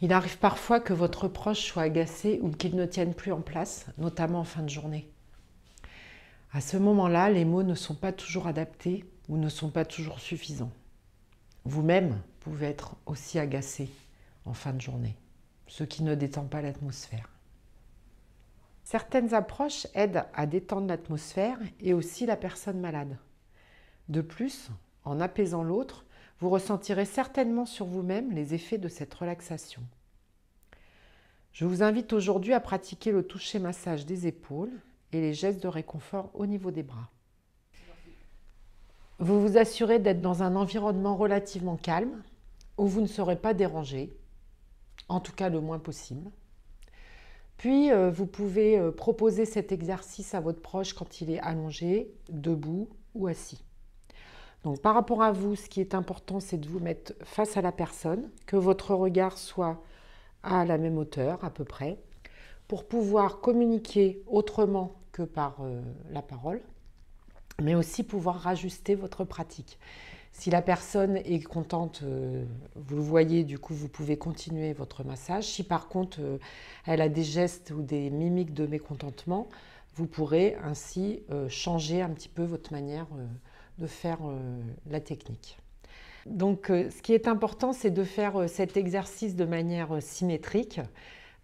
Il arrive parfois que votre proche soit agacé ou qu'il ne tienne plus en place, notamment en fin de journée. À ce moment-là, les mots ne sont pas toujours adaptés ou ne sont pas toujours suffisants. Vous-même pouvez être aussi agacé en fin de journée, ce qui ne détend pas l'atmosphère. Certaines approches aident à détendre l'atmosphère et aussi la personne malade. De plus, en apaisant l'autre, vous ressentirez certainement sur vous-même les effets de cette relaxation. Je vous invite aujourd'hui à pratiquer le toucher-massage des épaules et les gestes de réconfort au niveau des bras. Vous vous assurez d'être dans un environnement relativement calme, où vous ne serez pas dérangé, en tout cas le moins possible. Puis, vous pouvez proposer cet exercice à votre proche quand il est allongé, debout ou assis. Donc, par rapport à vous, ce qui est important, c'est de vous mettre face à la personne, que votre regard soit à la même hauteur à peu près, pour pouvoir communiquer autrement que par la parole, mais aussi pouvoir rajuster votre pratique. Si la personne est contente, vous le voyez, du coup, vous pouvez continuer votre massage. Si par contre, elle a des gestes ou des mimiques de mécontentement, vous pourrez ainsi changer un petit peu votre manière de faire la technique. Donc, ce qui est important, c'est de faire cet exercice de manière symétrique.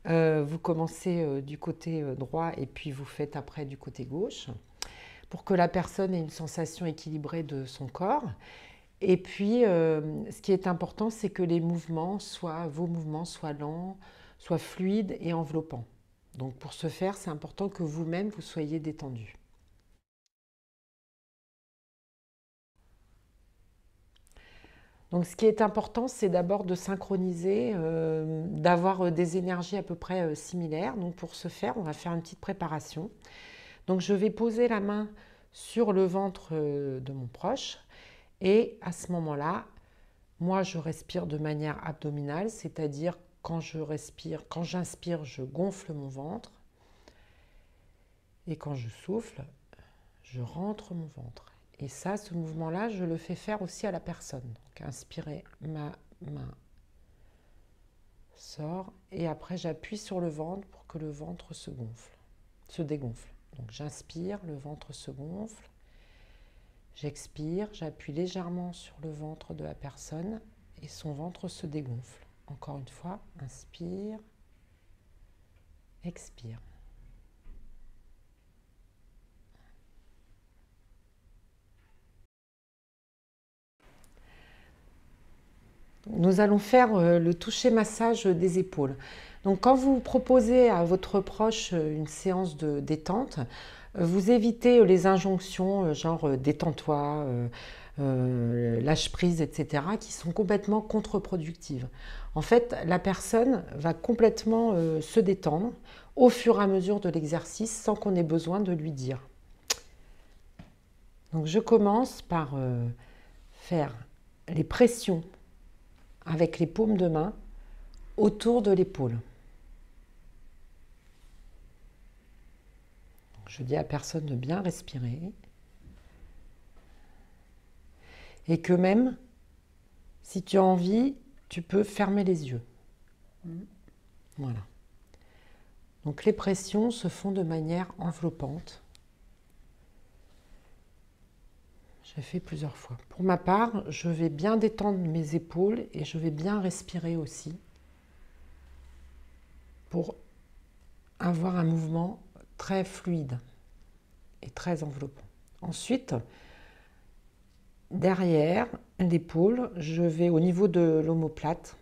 Vous commencez du côté droit et puis vous faites après du côté gauche pour que la personne ait une sensation équilibrée de son corps. Et puis, ce qui est important, c'est que vos mouvements soient lents, soient fluides et enveloppants. Donc, pour ce faire, c'est important que vous-même, vous soyez détendu. Donc, ce qui est important, c'est d'abord de synchroniser, d'avoir des énergies à peu près similaires. Donc, pour ce faire, on va faire une petite préparation. Donc, je vais poser la main sur le ventre de mon proche. Et à ce moment-là, moi, je respire de manière abdominale, c'est-à-dire quand j'inspire, je gonfle mon ventre. Et quand je souffle, je rentre mon ventre. Et ça, ce mouvement-là, je le fais faire aussi à la personne. Donc, inspirez, ma main sort. Et après, j'appuie sur le ventre pour que le ventre se dégonfle. Donc, j'inspire, le ventre se gonfle. J'expire, j'appuie légèrement sur le ventre de la personne et son ventre se dégonfle. Encore une fois, inspire, expire. Nous allons faire le toucher massage des épaules. Donc quand vous proposez à votre proche une séance de détente, vous évitez les injonctions genre détends-toi, lâche prise, etc., qui sont complètement contre-productives. En fait, la personne va complètement se détendre au fur et à mesure de l'exercice sans qu'on ait besoin de lui dire. Donc je commence par faire les pressions avec les paumes de main autour de l'épaule. Je dis à la personne de bien respirer et que même si tu as envie, tu peux fermer les yeux. Voilà. Donc les pressions se font de manière enveloppante. Je fais plusieurs fois. Pour ma part, je vais bien détendre mes épaules et je vais bien respirer aussi pour avoir un mouvement très fluide et très enveloppant. Ensuite, derrière l'épaule, je vais au niveau de l'omoplate,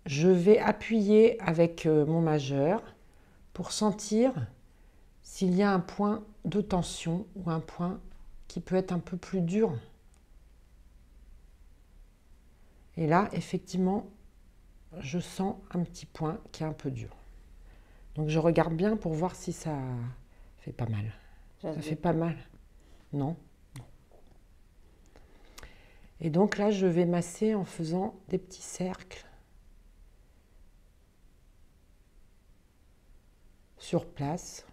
je vais appuyer avec mon majeur pour sentir s'il y a un point de tension ou un point qui peut être un peu plus dur. Et là, effectivement, je sens un petit point qui est un peu dur. Donc je regarde bien pour voir si ça fait pas mal. Ça fait pas mal? Non. Et donc là, je vais masser en faisant des petits cercles sur place.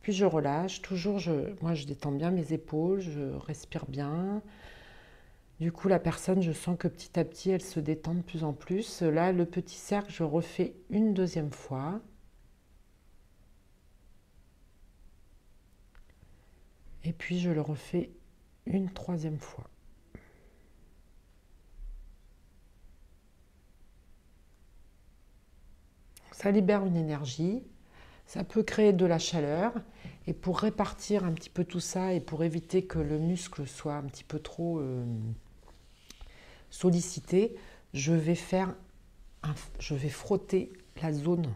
Puis je relâche. Toujours, moi, je détends bien mes épaules, je respire bien. Du coup, la personne, je sens que petit à petit, elle se détend de plus en plus. Là, le petit cercle, je refais une deuxième fois. Et puis, je le refais une troisième fois. Ça libère une énergie, ça peut créer de la chaleur. Et pour répartir un petit peu tout ça et pour éviter que le muscle soit un petit peu trop sollicité, je vais frotter la zone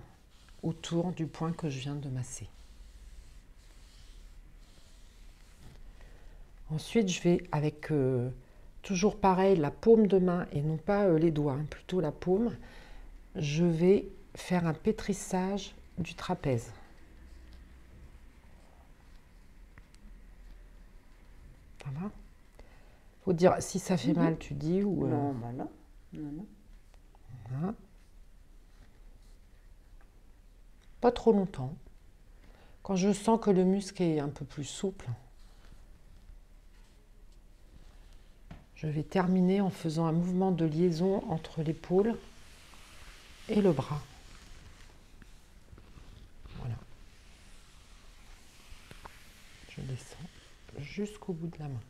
autour du point que je viens de masser. Ensuite, je vais avec toujours pareil la paume de main et non pas les doigts, hein, plutôt la paume. Je vais faire un pétrissage du trapèze. Ça va? Faut dire si ça fait mal, tu dis ou Non, bah non. Non, non. voilà. Pas trop longtemps. Quand je sens que le muscle est un peu plus souple, je vais terminer en faisant un mouvement de liaison entre l'épaule et le bras. Voilà. Je descends jusqu'au bout de la main.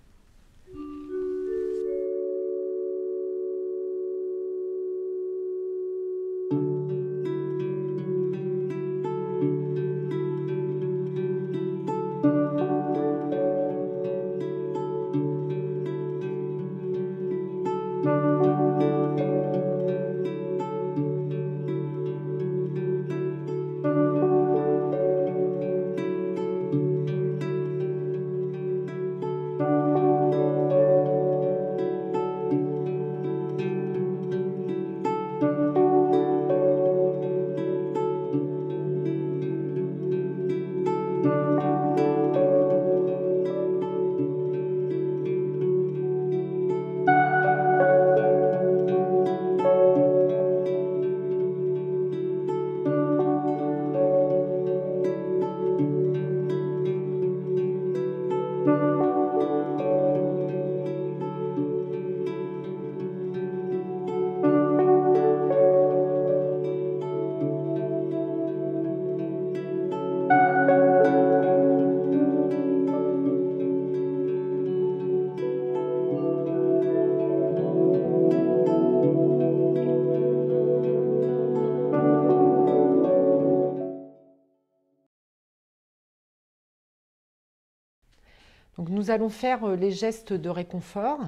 Donc nous allons faire les gestes de réconfort.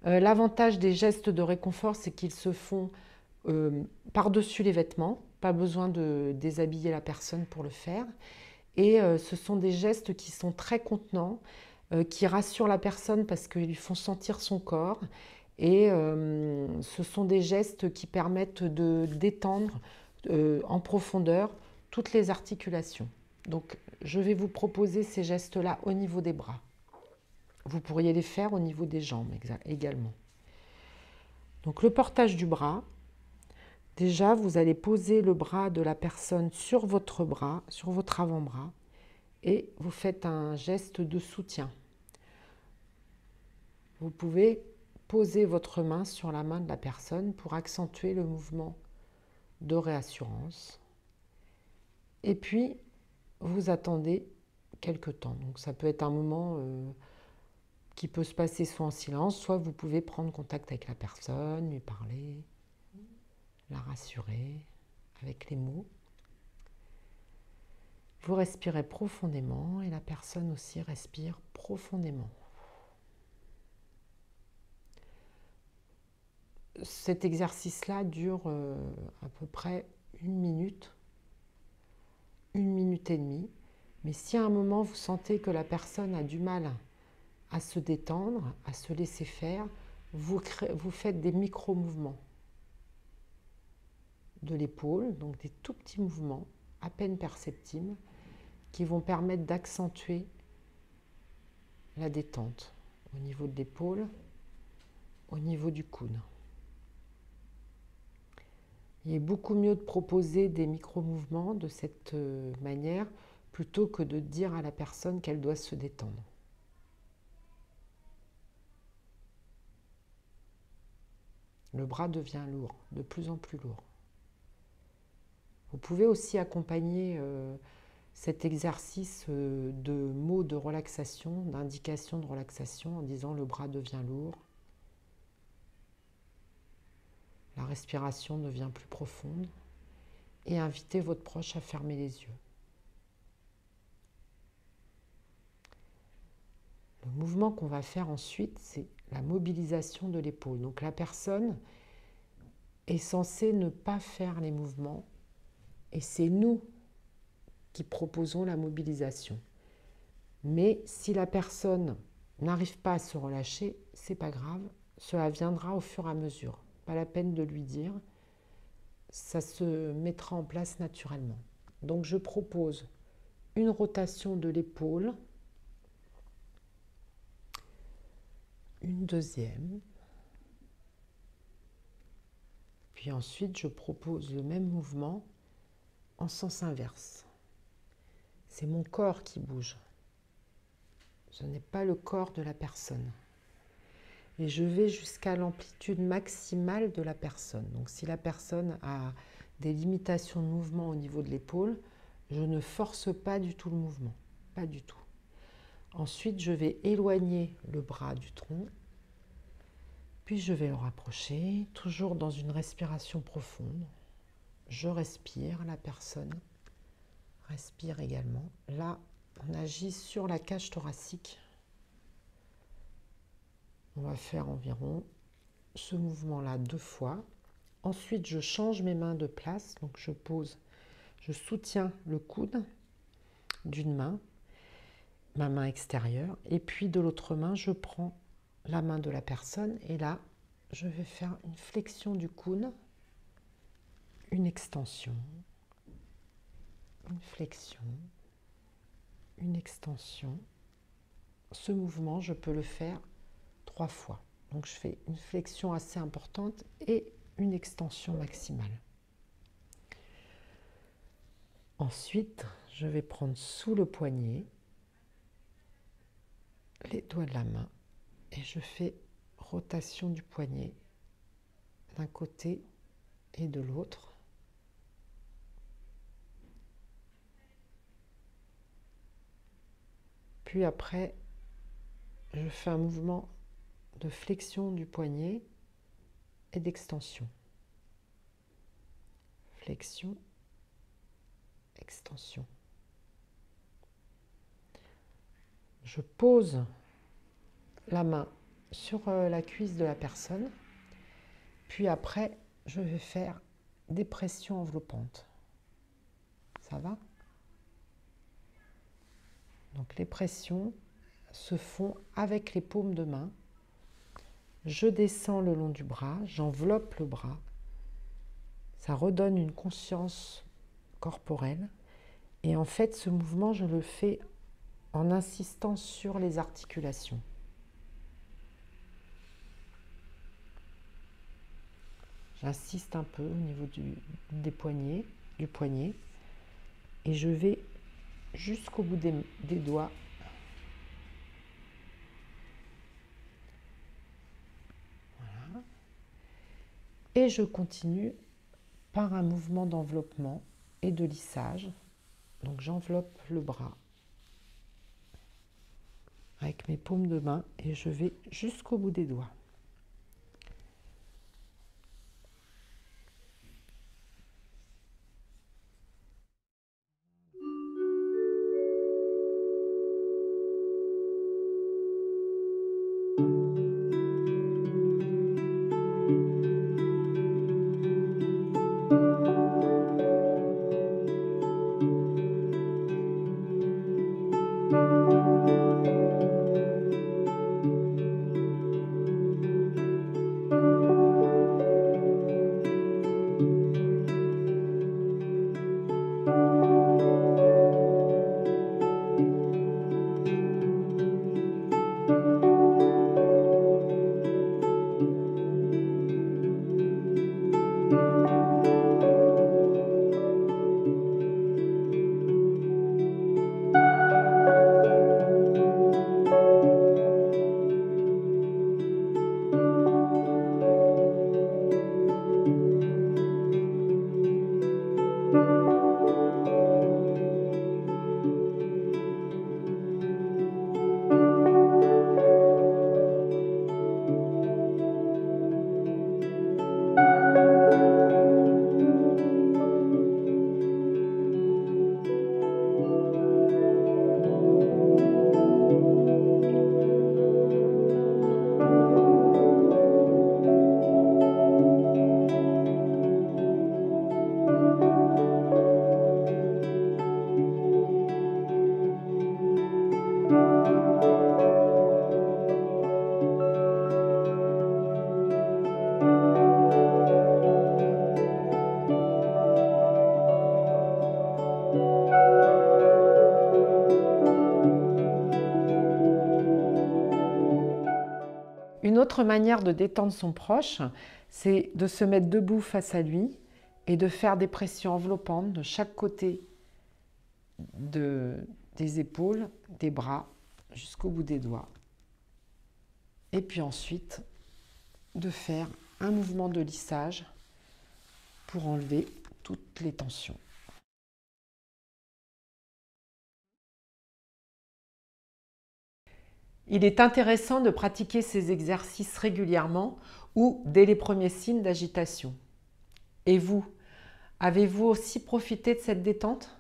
L'avantage des gestes de réconfort, c'est qu'ils se font par-dessus les vêtements, pas besoin de déshabiller la personne pour le faire. Et ce sont des gestes qui sont très contenants, qui rassurent la personne parce qu'ils font sentir son corps. Et ce sont des gestes qui permettent de détendre en profondeur toutes les articulations. Donc je vais vous proposer ces gestes-là au niveau des bras. Vous pourriez les faire au niveau des jambes également. Donc le portage du bras. Déjà, vous allez poser le bras de la personne sur votre bras, sur votre avant-bras, et vous faites un geste de soutien. Vous pouvez poser votre main sur la main de la personne pour accentuer le mouvement de réassurance. Et puis, vous attendez quelques temps. Donc ça peut être un moment qui peut se passer soit en silence, soit vous pouvez prendre contact avec la personne, lui parler, la rassurer avec les mots. Vous respirez profondément et la personne aussi respire profondément. Cet exercice-là dure à peu près 1 minute et demie. Mais si à un moment vous sentez que la personne a du mal à se détendre, à se laisser faire, vous faites des micro-mouvements de l'épaule, donc des tout petits mouvements à peine perceptibles qui vont permettre d'accentuer la détente au niveau de l'épaule, au niveau du coude. Il est beaucoup mieux de proposer des micro-mouvements de cette manière plutôt que de dire à la personne qu'elle doit se détendre. Le bras devient lourd, de plus en plus lourd. Vous pouvez aussi accompagner cet exercice de mots de relaxation, d'indications de relaxation en disant le bras devient lourd, la respiration devient plus profonde et invitez votre proche à fermer les yeux. Le mouvement qu'on va faire ensuite, c'est la mobilisation de l'épaule. Donc la personne est censée ne pas faire les mouvements et c'est nous qui proposons la mobilisation. Mais si la personne n'arrive pas à se relâcher, c'est pas grave, cela viendra au fur et à mesure. Pas la peine de lui dire, ça se mettra en place naturellement. Donc je propose une rotation de l'épaule, une deuxième, puis ensuite je propose le même mouvement en sens inverse. C'est mon corps qui bouge. Ce n'est pas le corps de la personne. Et je vais jusqu'à l'amplitude maximale de la personne. Donc si la personne a des limitations de mouvement au niveau de l'épaule, je ne force pas du tout le mouvement. Pas du tout. Ensuite, je vais éloigner le bras du tronc. Puis je vais le rapprocher, toujours dans une respiration profonde. Je respire, la personne respire également. Là, on agit sur la cage thoracique. On va faire environ ce mouvement-là 2 fois. Ensuite, je change mes mains de place. Donc, je soutiens le coude d'une main, ma main extérieure. Et puis, de l'autre main, je prends la main de la personne. Et là, je vais faire une flexion du coude, une extension, une flexion, une extension. Ce mouvement, je peux le faire 3 fois. Donc je fais une flexion assez importante et une extension maximale. Ensuite, je vais prendre sous le poignet les doigts de la main et je fais rotation du poignet d'un côté et de l'autre. Puis après, je fais un mouvement de flexion du poignet et d'extension. Flexion, extension. Je pose la main sur la cuisse de la personne, puis après, je vais faire des pressions enveloppantes. Ça va? Donc les pressions se font avec les paumes de main. Je descends le long du bras, j'enveloppe le bras. Ça redonne une conscience corporelle. Et en fait, ce mouvement, je le fais en insistant sur les articulations. J'insiste un peu au niveau des poignets, du poignet. Et je vais jusqu'au bout des doigts. Voilà. Et je continue par un mouvement d'enveloppement et de lissage. Donc j'enveloppe le bras avec mes paumes de main et je vais jusqu'au bout des doigts. autre manière de détendre son proche, c'est de se mettre debout face à lui et de faire des pressions enveloppantes de chaque côté des épaules, des bras, jusqu'au bout des doigts. Et puis ensuite, de faire un mouvement de lissage pour enlever toutes les tensions. Il est intéressant de pratiquer ces exercices régulièrement ou dès les premiers signes d'agitation. Et vous, avez-vous aussi profité de cette détente ?